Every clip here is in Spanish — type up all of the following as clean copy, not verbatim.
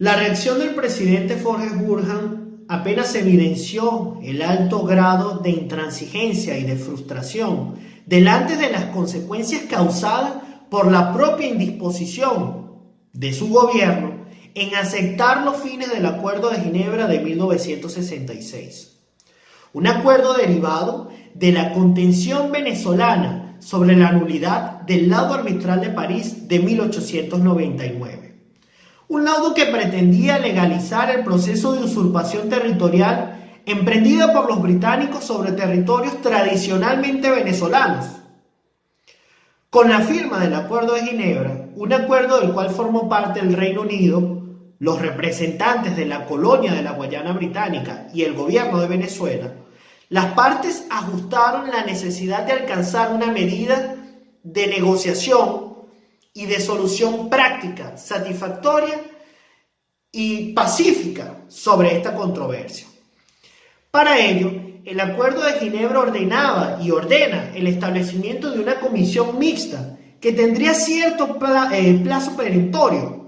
La reacción del presidente Forrest Burhan apenas evidenció el alto grado de intransigencia y de frustración delante de las consecuencias causadas por la propia indisposición de su gobierno en aceptar los fines del Acuerdo de Ginebra de 1966. Un acuerdo derivado de la contención venezolana sobre la nulidad del laudo arbitral de París de 1899. Un laudo que pretendía legalizar el proceso de usurpación territorial emprendida por los británicos sobre territorios tradicionalmente venezolanos. Con la firma del Acuerdo de Ginebra, un acuerdo del cual formó parte el Reino Unido, los representantes de la colonia de la Guayana Británica y el gobierno de Venezuela, las partes ajustaron la necesidad de alcanzar una medida de negociación y de solución práctica, satisfactoria y pacífica sobre esta controversia. Para ello, el Acuerdo de Ginebra ordenaba y ordena el establecimiento de una comisión mixta que tendría cierto plazo perentorio,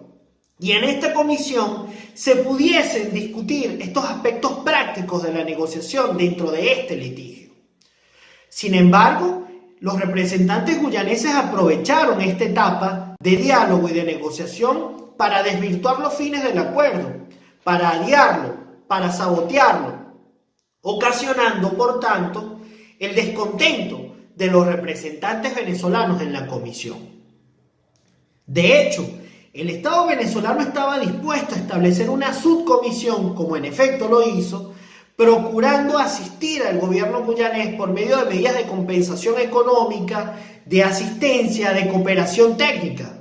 y en esta comisión se pudiesen discutir estos aspectos prácticos de la negociación dentro de este litigio. Sin embargo, los representantes guyaneses aprovecharon esta etapa de diálogo y de negociación para desvirtuar los fines del acuerdo, para aliarlo, para sabotearlo, ocasionando, por tanto, el descontento de los representantes venezolanos en la comisión. De hecho, el Estado venezolano estaba dispuesto a establecer una subcomisión, como en efecto lo hizo, procurando asistir al gobierno guyanés por medio de medidas de compensación económica, de asistencia, de cooperación técnica.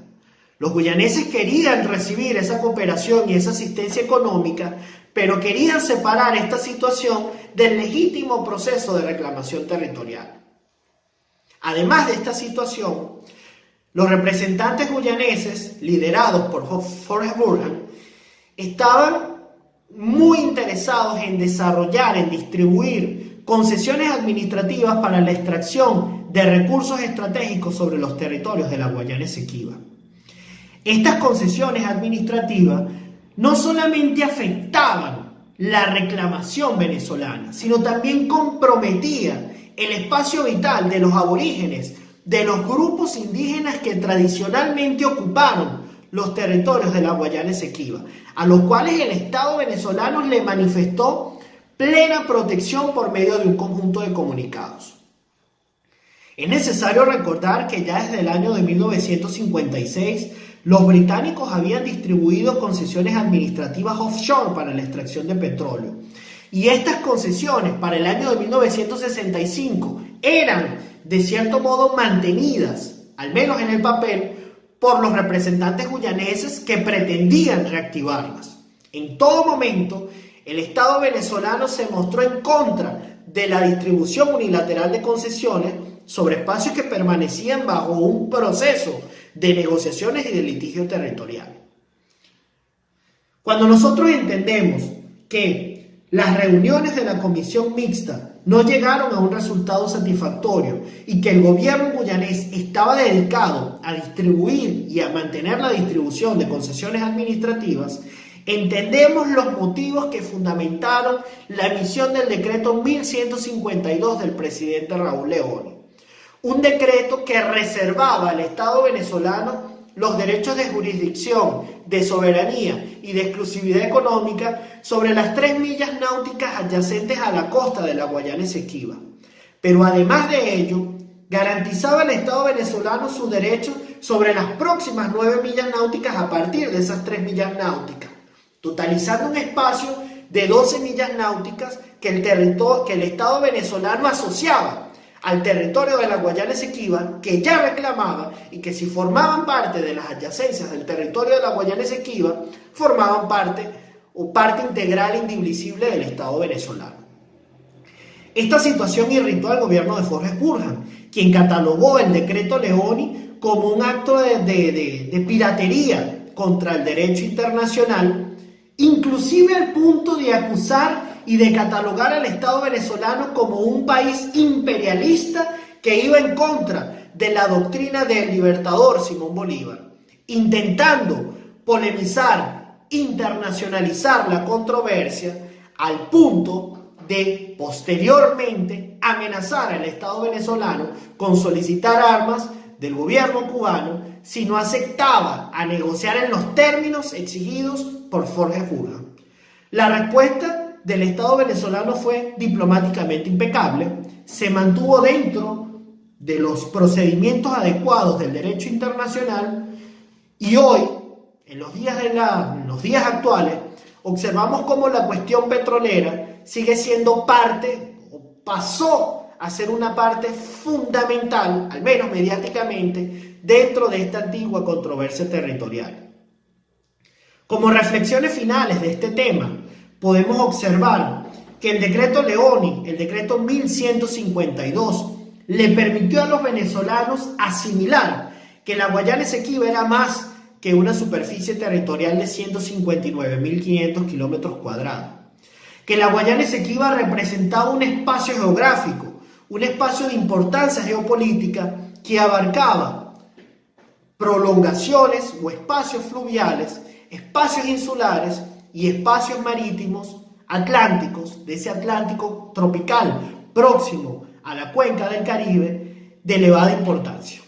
Los guyaneses querían recibir esa cooperación y esa asistencia económica, pero querían separar esta situación del legítimo proceso de reclamación territorial. Además de esta situación, los representantes guyaneses, liderados por Forrest Burhan, estaban muy interesados en desarrollar, en distribuir concesiones administrativas para la extracción de recursos estratégicos sobre los territorios de la Guayana Esequiba. Estas concesiones administrativas no solamente afectaban la reclamación venezolana, sino también comprometían el espacio vital de los aborígenes, de los grupos indígenas que tradicionalmente ocuparon los territorios de la Guayana Esequiba, a los cuales el Estado venezolano le manifestó plena protección por medio de un conjunto de comunicados. Es necesario recordar que ya desde el año de 1956 los británicos habían distribuido concesiones administrativas offshore para la extracción de petróleo, y estas concesiones para el año de 1965 eran de cierto modo mantenidas, al menos en el papel, por los representantes guyaneses que pretendían reactivarlas. En todo momento, el Estado venezolano se mostró en contra de la distribución unilateral de concesiones sobre espacios que permanecían bajo un proceso de negociaciones y de litigio territorial. Cuando nosotros entendemos que las reuniones de la comisión mixta no llegaron a un resultado satisfactorio y que el gobierno guyanés estaba dedicado a distribuir y a mantener la distribución de concesiones administrativas, entendemos los motivos que fundamentaron la emisión del decreto 1152 del presidente Raúl Leoni. Un decreto que reservaba al Estado venezolano los derechos de jurisdicción, de soberanía y de exclusividad económica sobre las 3 millas náuticas adyacentes a la costa de la Guayana Esequiba. Pero además de ello, garantizaba al Estado venezolano su derecho sobre las próximas 9 millas náuticas a partir de esas 3 millas náuticas, totalizando un espacio de 12 millas náuticas que el Estado venezolano asociaba al territorio de la Guayana Esequiba, que ya reclamaba y que si formaban parte de las adyacencias del territorio de la Guayana Esequiba, formaban parte integral e indivisible del Estado venezolano. Esta situación irritó al gobierno de Forrest Burhan, quien catalogó el decreto Leoni como un acto de piratería contra el derecho internacional, inclusive al punto de acusar y de catalogar al Estado venezolano como un país imperialista que iba en contra de la doctrina del libertador Simón Bolívar, intentando polemizar internacionalizar la controversia al punto de posteriormente amenazar al Estado venezolano con solicitar armas del gobierno cubano si no aceptaba a negociar en los términos exigidos por Jorge Hurgan. La respuesta del Estado venezolano fue diplomáticamente impecable, se mantuvo dentro de los procedimientos adecuados del derecho internacional y hoy, en los días actuales, observamos cómo la cuestión petrolera sigue siendo parte, o pasó a ser una parte fundamental, al menos mediáticamente, dentro de esta antigua controversia territorial. Como reflexiones finales de este tema, podemos observar que el decreto Leoni, el decreto 1152, le permitió a los venezolanos asimilar que la Guayana Esequiba era más que una superficie territorial de 159.500 kilómetros cuadrados, que la Guayana Esequiba representaba un espacio geográfico, un espacio de importancia geopolítica que abarcaba prolongaciones o espacios fluviales, espacios insulares y espacios marítimos atlánticos, de ese Atlántico tropical próximo a la cuenca del Caribe, de elevada importancia.